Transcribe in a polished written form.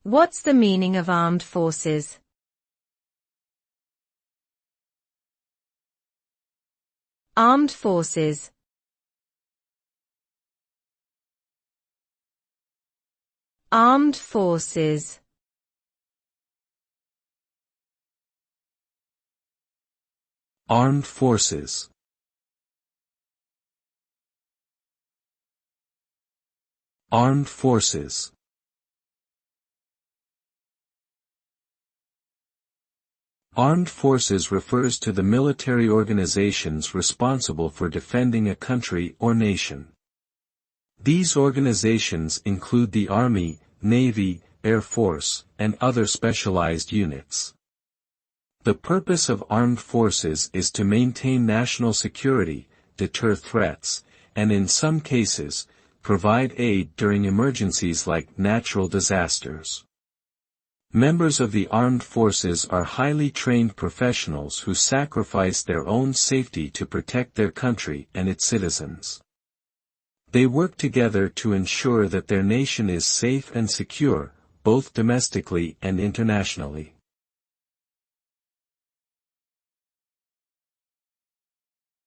What's the meaning of armed forces? Armed forces. Armed forces. Armed forces. Armed forces. Armed forces refers to the military organizations responsible for defending a country or nation. These organizations include the Army, Navy, Air Force, and other specialized units. The purpose of armed forces is to maintain national security, deter threats, and in some cases, provide aid during emergencies like natural disasters. Members of the armed forces are highly trained professionals who sacrifice their own safety to protect their country and its citizens. They work together to ensure that their nation is safe and secure, both domestically and internationally.